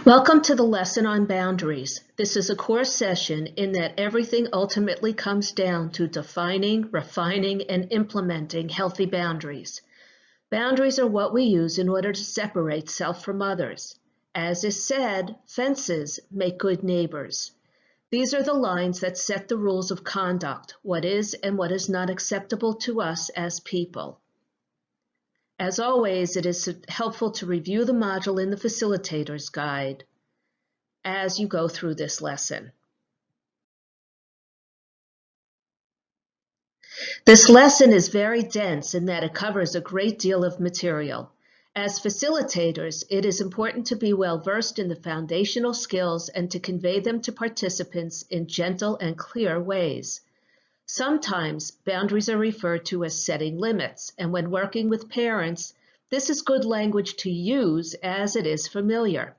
Welcome to the lesson on boundaries. This is a core session in that everything ultimately comes down to defining, refining, and implementing healthy boundaries. Boundaries are what we use in order to separate self from others. As is said, fences make good neighbors. These are the lines that set the rules of conduct, what is and what is not acceptable to us as people. As always, it is helpful to review the module in the Facilitator's Guide as you go through this lesson. This lesson is very dense in that it covers a great deal of material. As facilitators, it is important to be well versed in the foundational skills and to convey them to participants in gentle and clear ways. Sometimes boundaries are referred to as setting limits, and when working with parents, this is good language to use as it is familiar.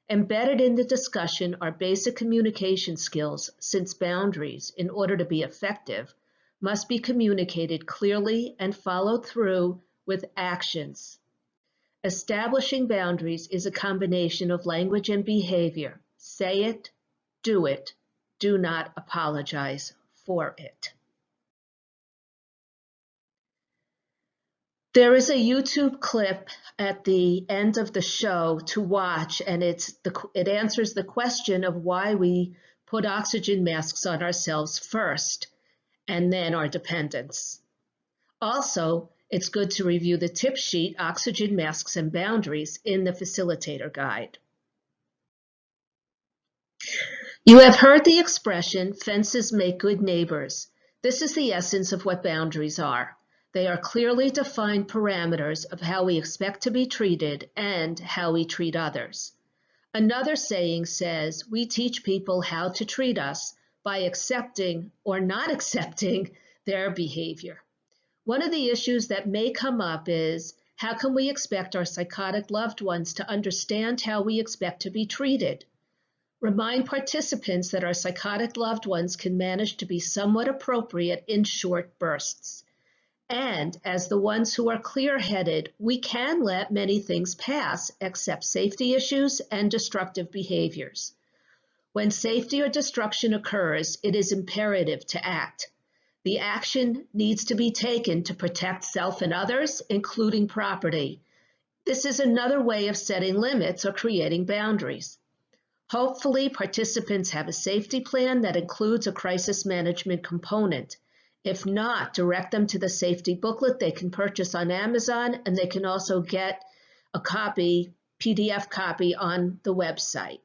Embedded in the discussion are basic communication skills, since boundaries, in order to be effective, must be communicated clearly and followed through with actions. Establishing boundaries is a combination of language and behavior. Say it, do not apologize for it. There is a YouTube clip at the end of the show to watch, and it answers the question of why we put oxygen masks on ourselves first and then our dependents. Also, it's good to review the tip sheet, Oxygen Masks and Boundaries, in the Facilitator Guide. You have heard the expression, fences make good neighbors. This is the essence of what boundaries are. They are clearly defined parameters of how we expect to be treated and how we treat others. Another saying says, we teach people how to treat us by accepting or not accepting their behavior. One of the issues that may come up is, how can we expect our psychotic loved ones to understand how we expect to be treated? Remind participants that our psychotic loved ones can manage to be somewhat appropriate in short bursts. And as the ones who are clear-headed, we can let many things pass except safety issues and destructive behaviors. When safety or destruction occurs, it is imperative to act. The action needs to be taken to protect self and others, including property. This is another way of setting limits or creating boundaries. Hopefully, participants have a safety plan that includes a crisis management component. If not, direct them to the safety booklet they can purchase on Amazon, and they can also get a copy, PDF copy, on the website.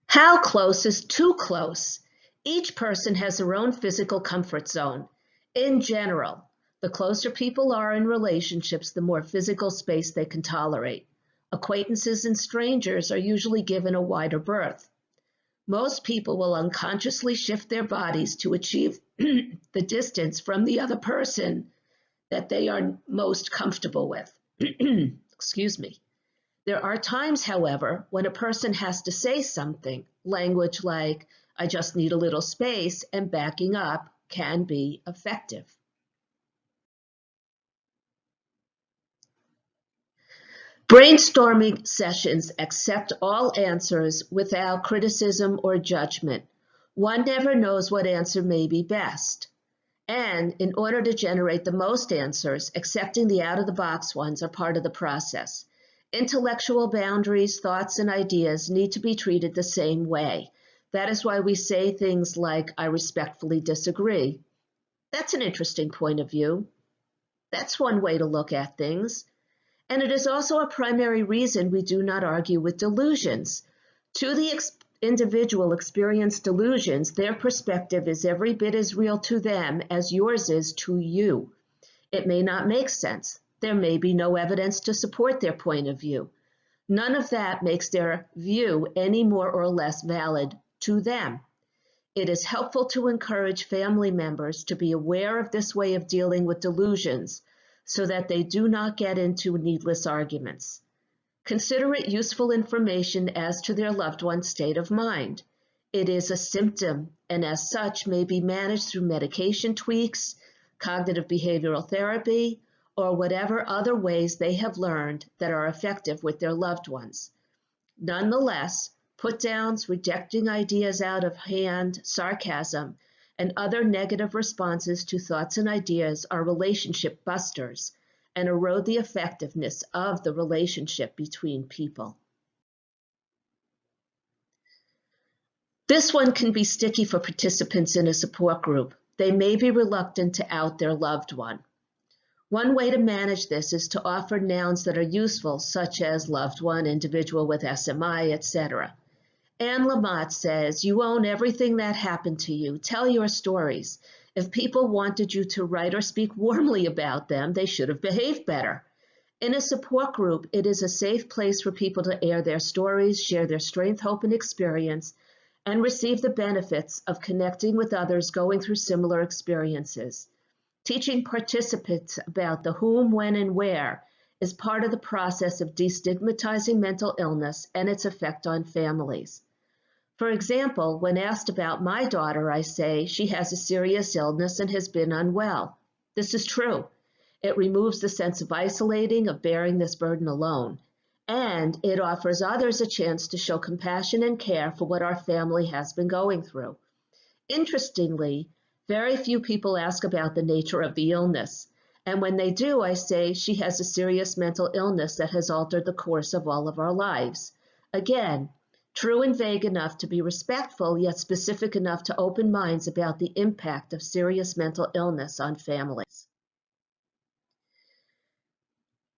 How close is too close? Each person has their own physical comfort zone. In general, the closer people are in relationships, the more physical space they can tolerate. Acquaintances and strangers are usually given a wider berth. Most people will unconsciously shift their bodies to achieve the distance from the other person that they are most comfortable with. Excuse me. There are times, however, when a person has to say something. Language like, I just need a little space, and backing up can be effective. Brainstorming sessions accept all answers without criticism or judgment. One never knows what answer may be best. And in order to generate the most answers, accepting the out-of-the-box ones are part of the process. Intellectual boundaries, thoughts, and ideas need to be treated the same way. That is why we say things like, I respectfully disagree. That's an interesting point of view. That's one way to look at things. And it is also a primary reason we do not argue with delusions. To the individual experienced delusions, their perspective is every bit as real to them as yours is to you. It may not make sense. There may be no evidence to support their point of view. None of that makes their view any more or less valid to them. It is helpful to encourage family members to be aware of this way of dealing with delusions, so that they do not get into needless arguments. Consider it useful information as to their loved one's state of mind. It is a symptom, and as such may be managed through medication tweaks, cognitive behavioral therapy, or whatever other ways they have learned that are effective with their loved ones. Nonetheless, put-downs, rejecting ideas out of hand, sarcasm, and other negative responses to thoughts and ideas are relationship busters and erode the effectiveness of the relationship between people. This one can be sticky for participants in a support group. They may be reluctant to out their loved one. One way to manage this is to offer nouns that are useful, such as loved one, individual with SMI, etc. Anne Lamott says, "You own everything that happened to you. Tell your stories. If people wanted you to write or speak warmly about them, they should have behaved better." In a support group, it is a safe place for people to air their stories, share their strength, hope, and experience, and receive the benefits of connecting with others going through similar experiences. Teaching participants about the whom, when, and where is part of the process of destigmatizing mental illness and its effect on families. For example, when asked about my daughter, I say she has a serious illness and has been unwell. This is true. It removes the sense of isolating, of bearing this burden alone, and it offers others a chance to show compassion and care for what our family has been going through. Interestingly, very few people ask about the nature of the illness, and when they do, I say she has a serious mental illness that has altered the course of all of our lives. Again, true and vague enough to be respectful, yet specific enough to open minds about the impact of serious mental illness on families.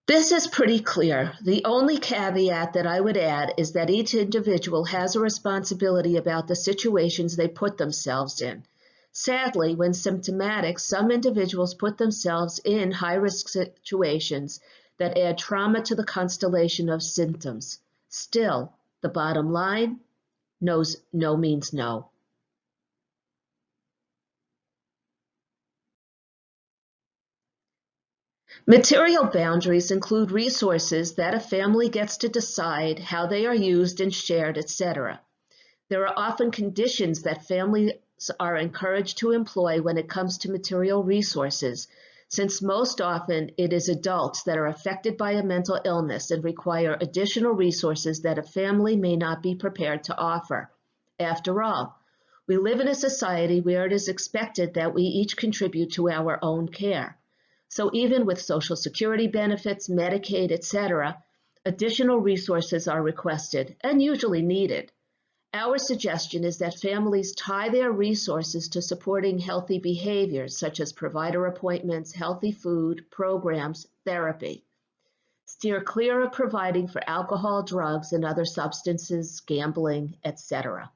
This is pretty clear. The only caveat that I would add is that each individual has a responsibility about the situations they put themselves in. Sadly, when symptomatic, some individuals put themselves in high-risk situations that add trauma to the constellation of symptoms. Still, the bottom line, no means no. Material boundaries include resources that a family gets to decide how they are used and shared, etc. There are often conditions that families are encouraged to employ when it comes to material resources, since most often it is adults that are affected by a mental illness and require additional resources that a family may not be prepared to offer. After all, we live in a society where it is expected that we each contribute to our own care. So even with Social Security benefits, Medicaid, etc., additional resources are requested and usually needed. Our suggestion is that families tie their resources to supporting healthy behaviors such as provider appointments, healthy food, programs, therapy. Steer clear of providing for alcohol, drugs, and other substances, gambling, etc.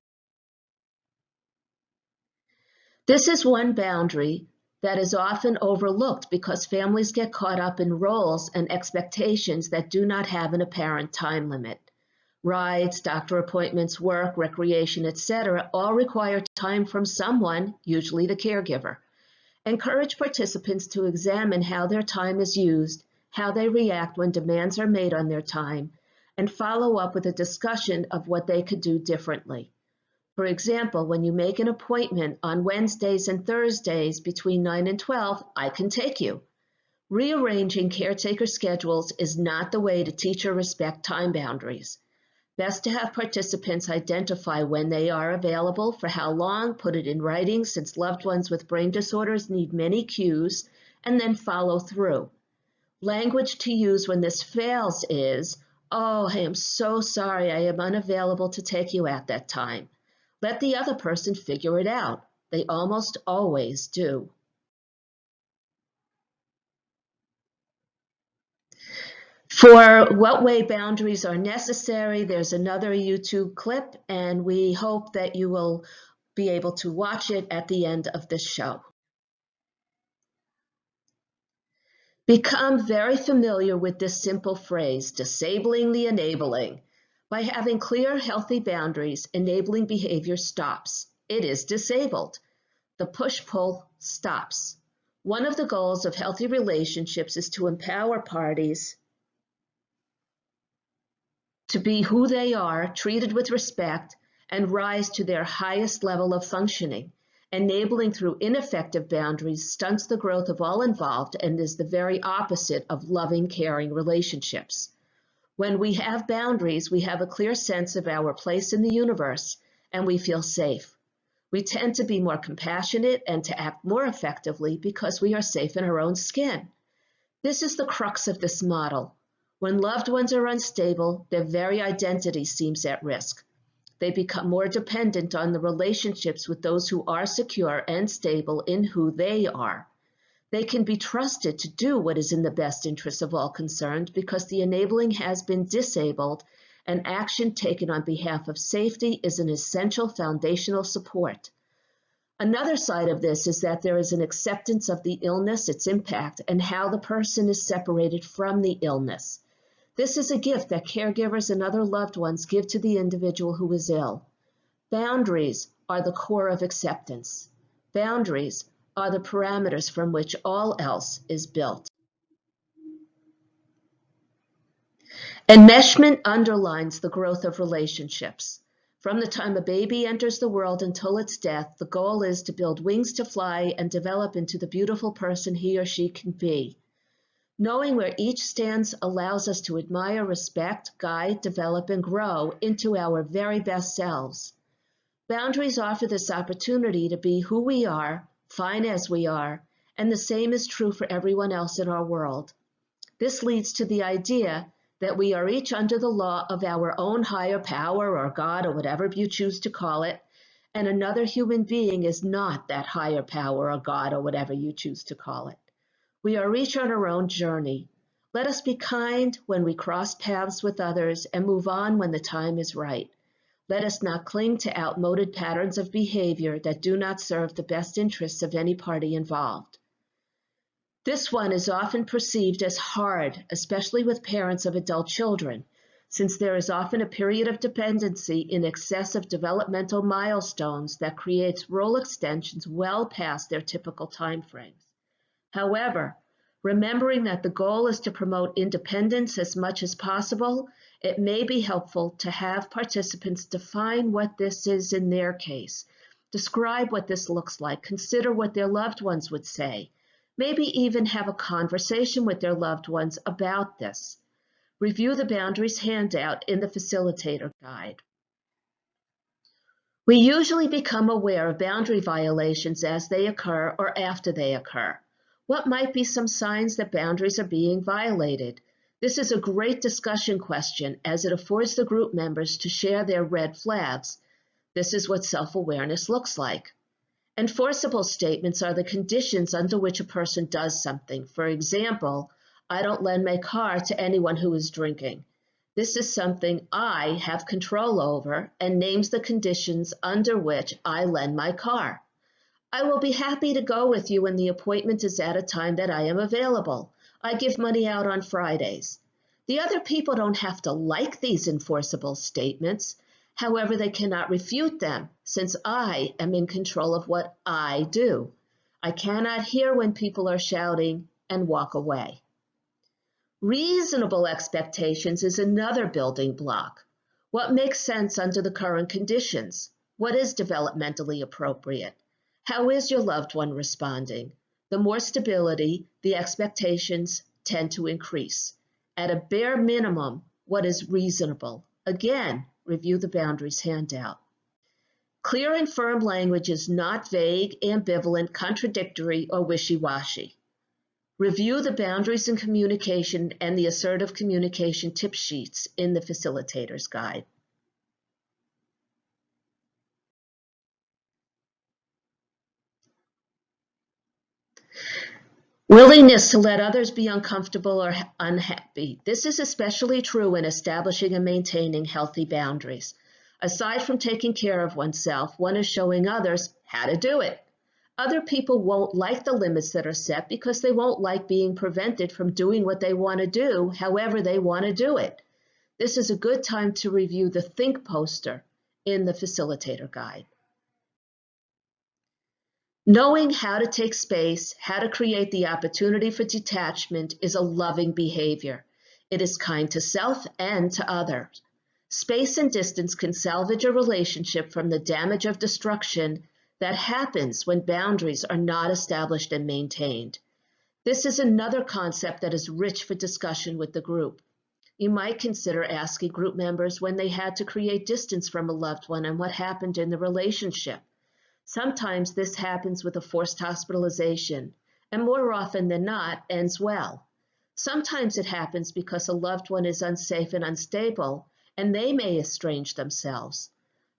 This is one boundary that is often overlooked because families get caught up in roles and expectations that do not have an apparent time limit. Rides, doctor appointments, work, recreation, etc. all require time from someone, usually the caregiver. Encourage participants to examine how their time is used, how they react when demands are made on their time, and follow up with a discussion of what they could do differently. For example, when you make an appointment on Wednesdays and Thursdays between 9 and 12, I can take you. Rearranging caretaker schedules is not the way to teach or respect time boundaries. Best to have participants identify when they are available, for how long, put it in writing since loved ones with brain disorders need many cues, and then follow through. Language to use when this fails is, "Oh, I am so sorry, I am unavailable to take you at that time." Let the other person figure it out. They almost always do. For what way boundaries are necessary, there's another YouTube clip, and we hope that you will be able to watch it at the end of this show. Become very familiar with this simple phrase, disabling the enabling. By having clear, healthy boundaries, enabling behavior stops. It is disabled. The push-pull stops. One of the goals of healthy relationships is to empower parties to be who they are, treated with respect, and rise to their highest level of functioning. Enabling through ineffective boundaries stunts the growth of all involved and is the very opposite of loving, caring relationships. When we have boundaries, we have a clear sense of our place in the universe, and we feel safe. We tend to be more compassionate and to act more effectively because we are safe in our own skin. This is the crux of this model. When loved ones are unstable, their very identity seems at risk. They become more dependent on the relationships with those who are secure and stable in who they are. They can be trusted to do what is in the best interest of all concerned because the enabling has been disabled and action taken on behalf of safety is an essential foundational support. Another side of this is that there is an acceptance of the illness, its impact, and how the person is separated from the illness. This is a gift that caregivers and other loved ones give to the individual who is ill. Boundaries are the core of acceptance. Boundaries are the parameters from which all else is built. Enmeshment underlines the growth of relationships. From the time a baby enters the world until its death, the goal is to build wings to fly and develop into the beautiful person he or she can be. Knowing where each stands allows us to admire, respect, guide, develop, and grow into our very best selves. Boundaries offer this opportunity to be who we are, fine as we are, and the same is true for everyone else in our world. This leads to the idea that we are each under the law of our own higher power or God or whatever you choose to call it, and another human being is not that higher power or God or whatever you choose to call it. We are each on our own journey. Let us be kind when we cross paths with others and move on when the time is right. Let us not cling to outmoded patterns of behavior that do not serve the best interests of any party involved. This one is often perceived as hard, especially with parents of adult children, since there is often a period of dependency in excess of developmental milestones that creates role extensions well past their typical timeframes. However, remembering that the goal is to promote independence as much as possible, it may be helpful to have participants define what this is in their case, describe what this looks like, consider what their loved ones would say, maybe even have a conversation with their loved ones about this. Review the boundaries handout in the facilitator guide. We usually become aware of boundary violations as they occur or after they occur. What might be some signs that boundaries are being violated? This is a great discussion question as it affords the group members to share their red flags. This is what self-awareness looks like. Enforceable statements are the conditions under which a person does something. For example, I don't lend my car to anyone who is drinking. This is something I have control over and names the conditions under which I lend my car. I will be happy to go with you when the appointment is at a time that I am available. I give money out on Fridays. The other people don't have to like these enforceable statements. However, they cannot refute them since I am in control of what I do. I cannot hear when people are shouting and walk away. Reasonable expectations is another building block. What makes sense under the current conditions? What is developmentally appropriate? How is your loved one responding? The more stability, the expectations tend to increase. At a bare minimum, what is reasonable? Again, review the boundaries handout. Clear and firm language is not vague, ambivalent, contradictory, or wishy-washy. Review the boundaries in communication and the assertive communication tip sheets in the facilitator's guide. Willingness to let others be uncomfortable or unhappy. This is especially true in establishing and maintaining healthy boundaries. Aside from taking care of oneself, one is showing others how to do it. Other people won't like the limits that are set because they won't like being prevented from doing what they want to do, however they want to do it. This is a good time to review the Think poster in the facilitator guide. Knowing how to take space, how to create the opportunity for detachment is a loving behavior. It is kind to self and to others. Space and distance can salvage a relationship from the damage of destruction That happens when boundaries are not established and maintained. This is another concept that is rich for discussion with the group. You might consider asking group members when they had to create distance from a loved one and what happened in the relationship. Sometimes this happens with a forced hospitalization, and more often than not, ends well. Sometimes it happens because a loved one is unsafe and unstable, and they may estrange themselves.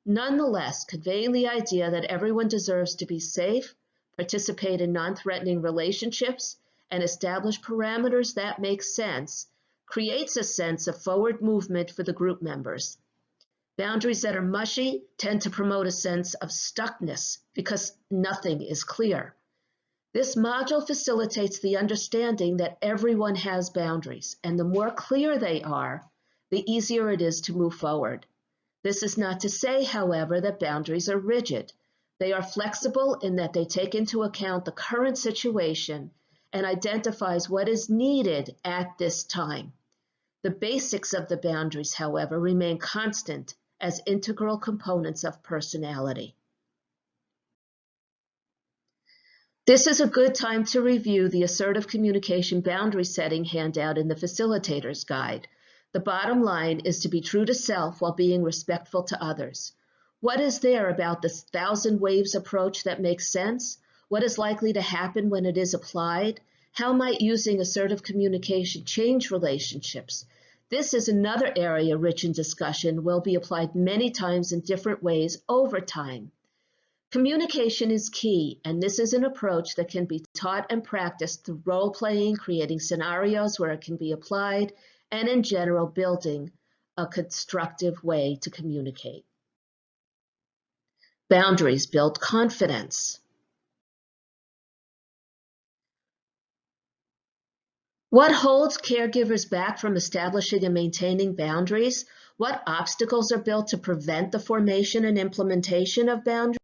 Nonetheless, conveying the idea that everyone deserves to be safe, participate in non-threatening relationships, and establish parameters that make sense creates a sense of forward movement for the group members. Boundaries that are mushy tend to promote a sense of stuckness because nothing is clear. This module facilitates the understanding that everyone has boundaries, and the more clear they are, the easier it is to move forward. This is not to say, however, that boundaries are rigid. They are flexible in that they take into account the current situation and identifies what is needed at this time. The basics of the boundaries, however, remain constant as integral components of personality. This is a good time to review the Assertive Communication Boundary Setting handout in the Facilitator's Guide. The bottom line is to be true to self while being respectful to others. What is there about this 1,000 waves approach that makes sense? What is likely to happen when it is applied? How might using assertive communication change relationships? This is another area rich in discussion, will be applied many times in different ways over time. Communication is key, and this is an approach that can be taught and practiced through role-playing, creating scenarios where it can be applied, and in general, building a constructive way to communicate. Boundaries build confidence. What holds caregivers back from establishing and maintaining boundaries? What obstacles are built to prevent the formation and implementation of boundaries?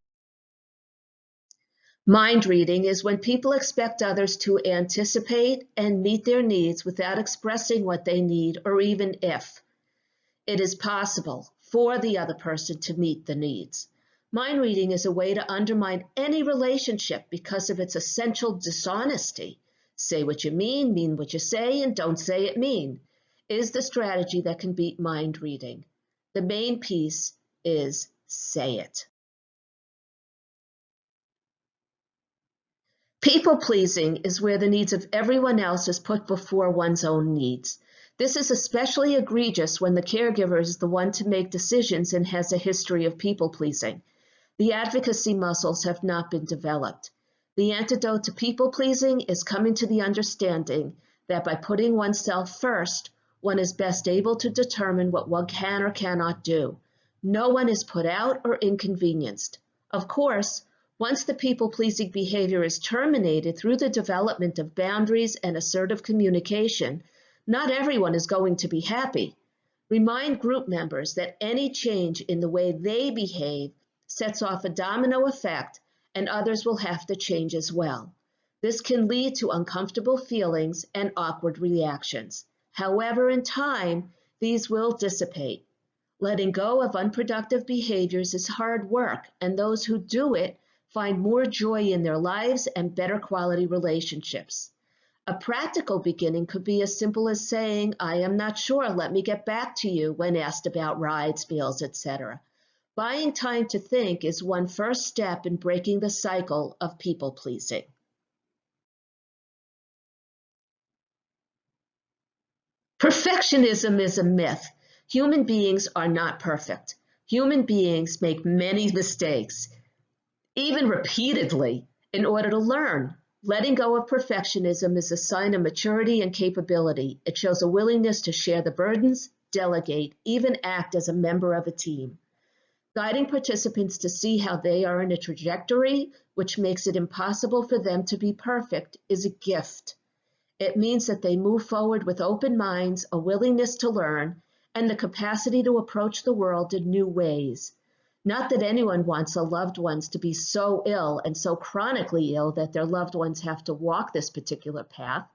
Mind reading is when people expect others to anticipate and meet their needs without expressing what they need or even if it is possible for the other person to meet the needs. Mind reading is a way to undermine any relationship because of its essential dishonesty. Say what you mean what you say, and don't say it mean, is the strategy that can beat mind reading. The main piece is say it. People-pleasing is where the needs of everyone else is put before one's own needs. This is especially egregious when the caregiver is the one to make decisions and has a history of people-pleasing. The advocacy muscles have not been developed. The antidote to people-pleasing is coming to the understanding that by putting oneself first, one is best able to determine what one can or cannot do. No one is put out or inconvenienced. Of course, once the people-pleasing behavior is terminated through the development of boundaries and assertive communication, not everyone is going to be happy. Remind group members that any change in the way they behave sets off a domino effect, and others will have to change as well. This can lead to uncomfortable feelings and awkward reactions. However, in time, these will dissipate. Letting go of unproductive behaviors is hard work, and those who do it find more joy in their lives and better quality relationships. A practical beginning could be as simple as saying, "I am not sure, let me get back to you," when asked about rides, meals, etc. Buying time to think is one first step in breaking the cycle of people-pleasing. Perfectionism is a myth. Human beings are not perfect. Human beings make many mistakes, even repeatedly, in order to learn. Letting go of perfectionism is a sign of maturity and capability. It shows a willingness to share the burdens, delegate, even act as a member of a team. Guiding participants to see how they are in a trajectory which makes it impossible for them to be perfect is a gift. It means that they move forward with open minds, a willingness to learn, and the capacity to approach the world in new ways. Not that anyone wants a loved ones to be so ill and so chronically ill that their loved ones have to walk this particular path.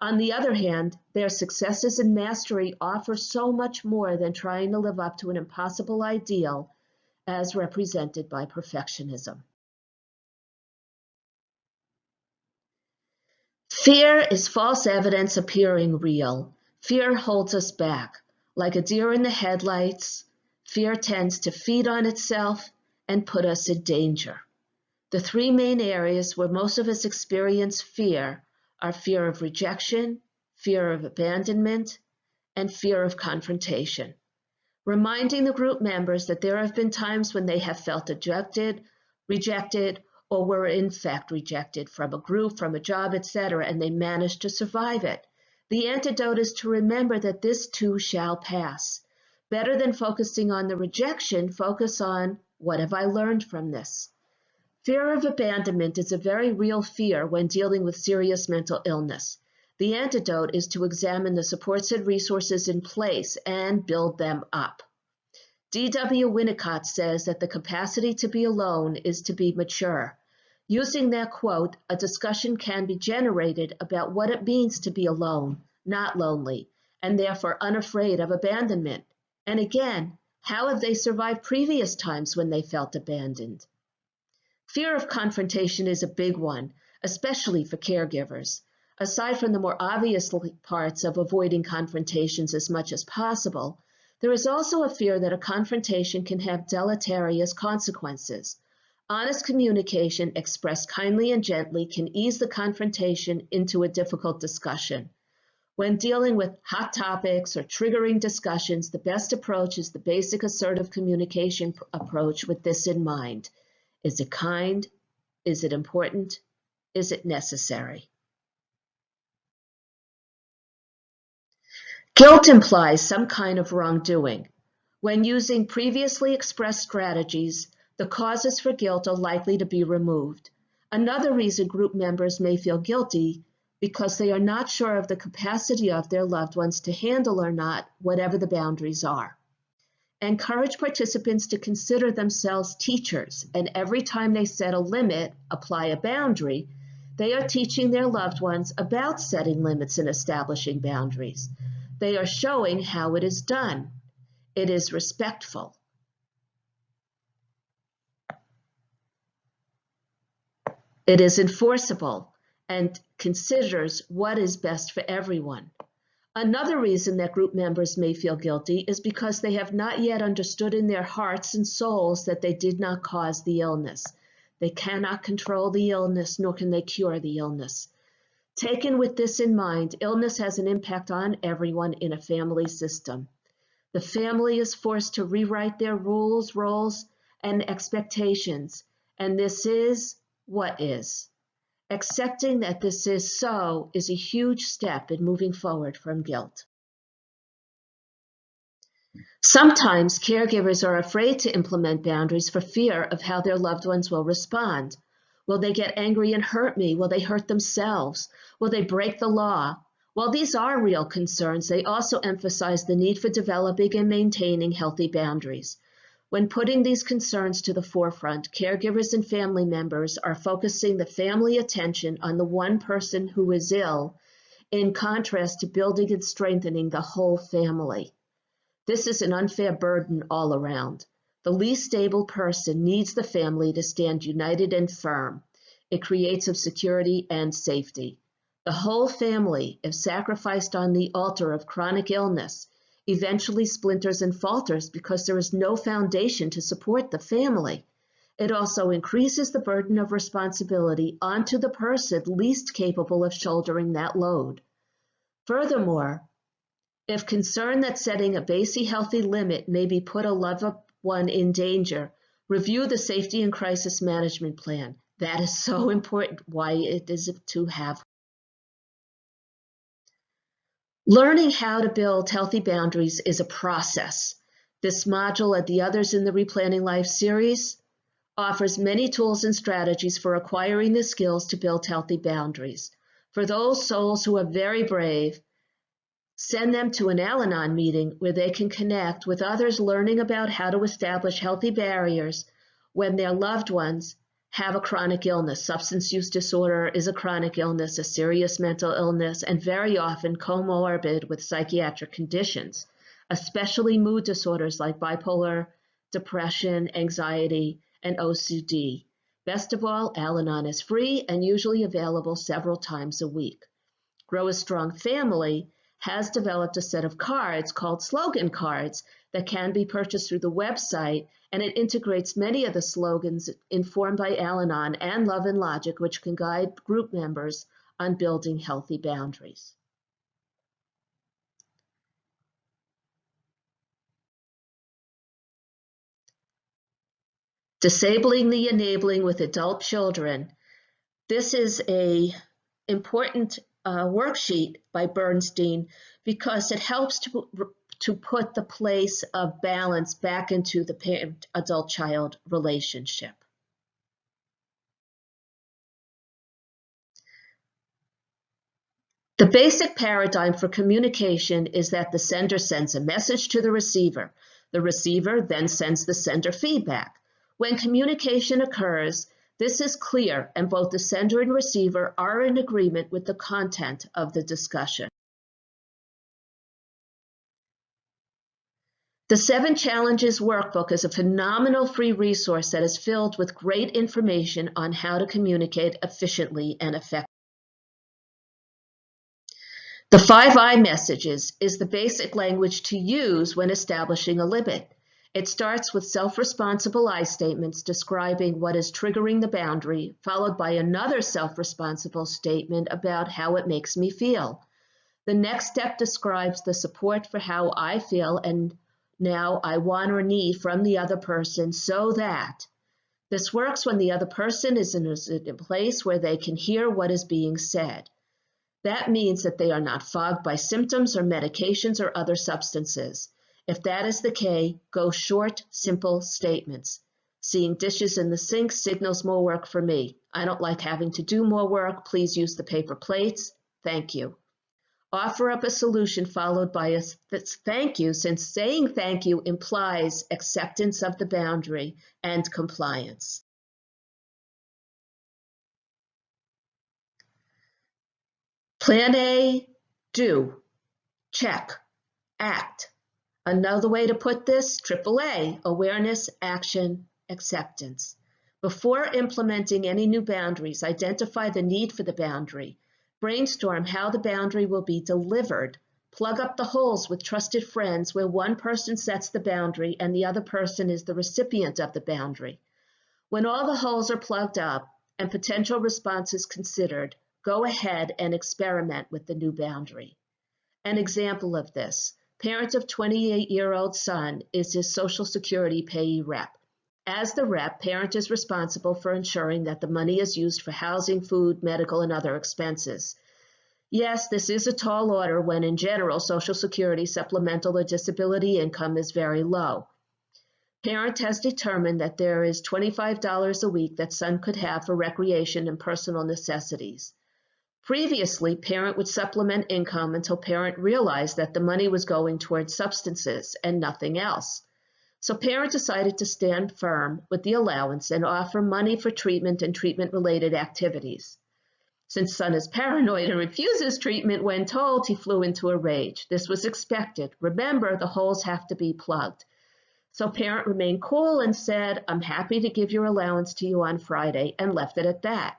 On the other hand, their successes and mastery offer so much more than trying to live up to an impossible ideal as represented by perfectionism. Fear is false evidence appearing real. Fear holds us back. Like a deer in the headlights, fear tends to feed on itself and put us in danger. The three main areas where most of us experience fear are fear of rejection, fear of abandonment, and fear of confrontation. Reminding the group members that there have been times when they have felt rejected, or were in fact rejected from a group, from a job, etc., and they managed to survive it. The antidote is to remember that this too shall pass. Better than focusing on the rejection, focus on what have I learned from this. Fear of abandonment is a very real fear when dealing with serious mental illness. The antidote is to examine the supports and resources in place and build them up. D.W. Winnicott says that the capacity to be alone is to be mature. Using that quote, a discussion can be generated about what it means to be alone, not lonely, and therefore unafraid of abandonment. And again, how have they survived previous times when they felt abandoned? Fear of confrontation is a big one, especially for caregivers. Aside from the more obvious parts of avoiding confrontations as much as possible, there is also a fear that a confrontation can have deleterious consequences. Honest communication, expressed kindly and gently, can ease the confrontation into a difficult discussion. When dealing with hot topics or triggering discussions, the best approach is the basic assertive communication approach with this in mind. Is it kind? Is it important? Is it necessary? Guilt implies some kind of wrongdoing. When using previously expressed strategies, the causes for guilt are likely to be removed. Another reason group members may feel guilty because they are not sure of the capacity of their loved ones to handle or not whatever the boundaries are. Encourage participants to consider themselves teachers, and every time they set a limit, apply a boundary, they are teaching their loved ones about setting limits and establishing boundaries. They are showing how it is done. It is respectful. It is enforceable and considers what is best for everyone. Another reason that group members may feel guilty is because they have not yet understood in their hearts and souls that they did not cause the illness. They cannot control the illness, nor can they cure the illness. Taken with this in mind, illness has an impact on everyone in a family system. The family is forced to rewrite their rules, roles, and expectations, and this is what is. Accepting that this is so is a huge step in moving forward from guilt. Sometimes caregivers are afraid to implement boundaries for fear of how their loved ones will respond. Will they get angry and hurt me? Will they hurt themselves? Will they break the law? While these are real concerns, they also emphasize the need for developing and maintaining healthy boundaries. When putting these concerns to the forefront, caregivers and family members are focusing the family attention on the one person who is ill, in contrast to building and strengthening the whole family. This is an unfair burden all around. The least stable person needs the family to stand united and firm. It creates of security and safety. The whole family, if sacrificed on the altar of chronic illness, eventually splinters and falters because there is no foundation to support the family. It also increases the burden of responsibility onto the person least capable of shouldering that load. Furthermore, if concerned that setting a basic healthy limit may be put a loved one in danger, review the safety and crisis management plan. That is so important, why it is to have. Learning how to build healthy boundaries is a process. This module and the others in the Replanning Life series offers many tools and strategies for acquiring the skills to build healthy boundaries. For those souls who are very brave, send them to an Al-Anon meeting where they can connect with others learning about how to establish healthy barriers when their loved ones have a chronic illness. Substance use disorder is a chronic illness, a serious mental illness, and very often comorbid with psychiatric conditions, especially mood disorders like bipolar, depression, anxiety, and OCD. Best of all, Al-Anon is free and usually available several times a week. Grow a Strong Family has developed a set of cards called slogan cards that can be purchased through the website, and it integrates many of the slogans informed by Al-Anon and Love and Logic, which can guide group members on building healthy boundaries. Disabling the Enabling with Adult Children. This is an important worksheet by Bernstein because it helps to put the place of balance back into the parent-adult-child relationship. The basic paradigm for communication is that the sender sends a message to the receiver. The receiver then sends the sender feedback. When communication occurs, this is clear, and both the sender and receiver are in agreement with the content of the discussion. The 7 Challenges Workbook is a phenomenal free resource that is filled with great information on how to communicate efficiently and effectively. The 5 I messages is the basic language to use when establishing a limit. It starts with self-responsible I statements describing what is triggering the boundary, followed by another self-responsible statement about how it makes me feel. The next step describes the support for how I feel and now I want or need from the other person so that. This works when the other person is in a place where they can hear what is being said. That means that they are not fogged by symptoms or medications or other substances. If that is the case, go short, simple statements. Seeing dishes in the sink signals more work for me. I don't like having to do more work. Please use the paper plates. Thank you. Offer up a solution followed by a thank you, since saying thank you implies acceptance of the boundary and compliance. Plan A, do, check, act. Another way to put this, AAA, awareness, action, acceptance. Before implementing any new boundaries, identify the need for the boundary. Brainstorm how the boundary will be delivered. Plug up the holes with trusted friends where one person sets the boundary and the other person is the recipient of the boundary. When all the holes are plugged up and potential responses considered, go ahead and experiment with the new boundary. An example of this. Parent of 28-year-old son is his Social Security payee rep. As the rep, parent is responsible for ensuring that the money is used for housing, food, medical, and other expenses. Yes, this is a tall order when in general Social Security supplemental or disability income is very low. Parent has determined that there is $25 a week that son could have for recreation and personal necessities. Previously, parent would supplement income until parent realized that the money was going towards substances and nothing else. So parent decided to stand firm with the allowance and offer money for treatment and treatment-related activities. Since son is paranoid and refuses treatment when told, he flew into a rage. This was expected. Remember, the holes have to be plugged. So parent remained cool and said, "I'm happy to give your allowance to you on Friday," and left it at that.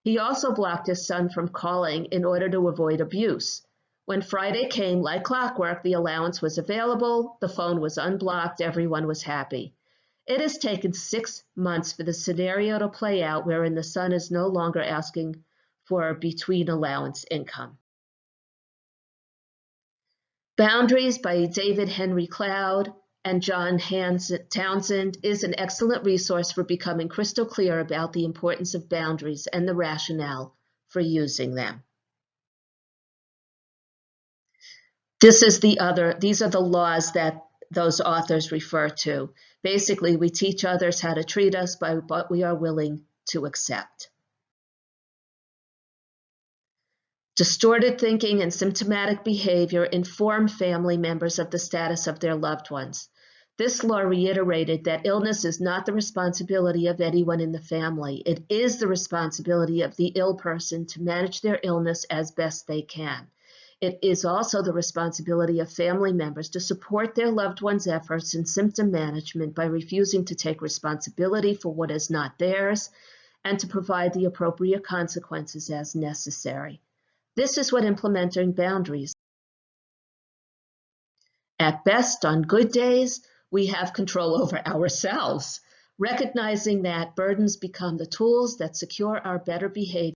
He also blocked his son from calling in order to avoid abuse. When Friday came, like clockwork, the allowance was available, the phone was unblocked, everyone was happy. It has taken 6 months for the scenario to play out wherein the son is no longer asking for between allowance income. Boundaries by David Henry Cloud and John Townsend is an excellent resource for becoming crystal clear about the importance of boundaries and the rationale for using them. These are the laws that those authors refer to. Basically, we teach others how to treat us by what we are willing to accept. Distorted thinking and symptomatic behavior inform family members of the status of their loved ones. This law reiterated that illness is not the responsibility of anyone in the family. It is the responsibility of the ill person to manage their illness as best they can. It is also the responsibility of family members to support their loved ones' efforts in symptom management by refusing to take responsibility for what is not theirs and to provide the appropriate consequences as necessary. This is what implementing boundaries. At best, on good days, we have control over ourselves, recognizing that burdens become the tools that secure our better behavior.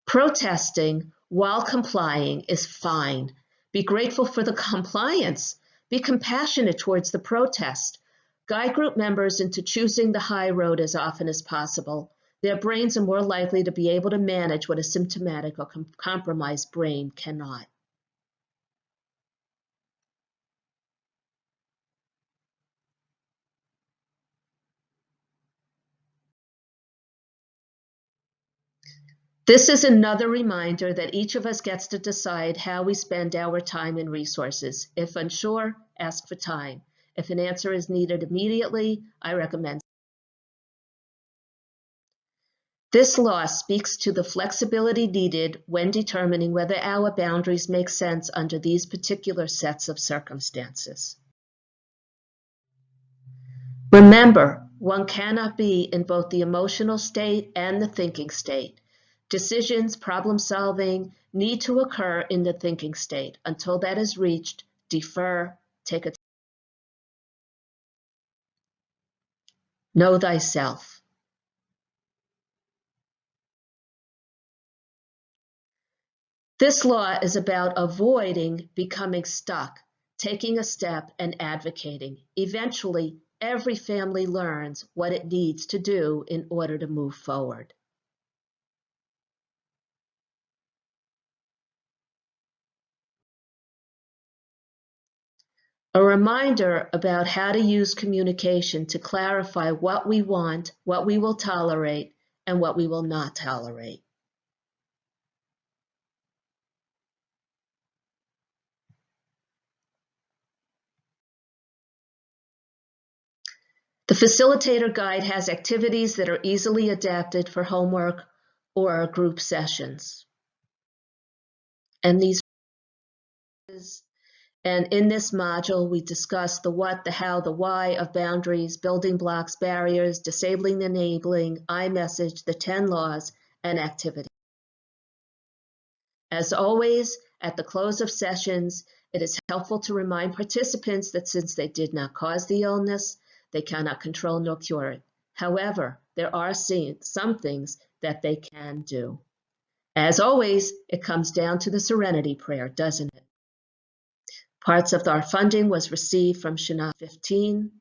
Protesting while complying is fine. Be grateful for the compliance. Be compassionate towards the protest. Guide group members into choosing the high road as often as possible. Their brains are more likely to be able to manage what a symptomatic or compromised brain cannot. This is another reminder that each of us gets to decide how we spend our time and resources. If unsure, ask for time. If an answer is needed immediately, I recommend. This law speaks to the flexibility needed when determining whether our boundaries make sense under these particular sets of circumstances. Remember, one cannot be in both the emotional state and the thinking state. Decisions, problem solving need to occur in the thinking state. Until that is reached, defer, take a know thyself. This law is about avoiding becoming stuck, taking a step and advocating. Eventually, every family learns what it needs to do in order to move forward. A reminder about how to use communication to clarify what we want, what we will tolerate, and what we will not tolerate. The Facilitator Guide has activities that are easily adapted for homework or group sessions. And in this module, we discuss the what, the how, the why of boundaries, building blocks, barriers, disabling, enabling, iMessage, the 10 laws, and activities. As always, at the close of sessions, it is helpful to remind participants that since they did not cause the illness, they cannot control nor cure it. However, there are some things that they can do. As always, it comes down to the Serenity Prayer, doesn't it? Parts of our funding was received from Shana 15,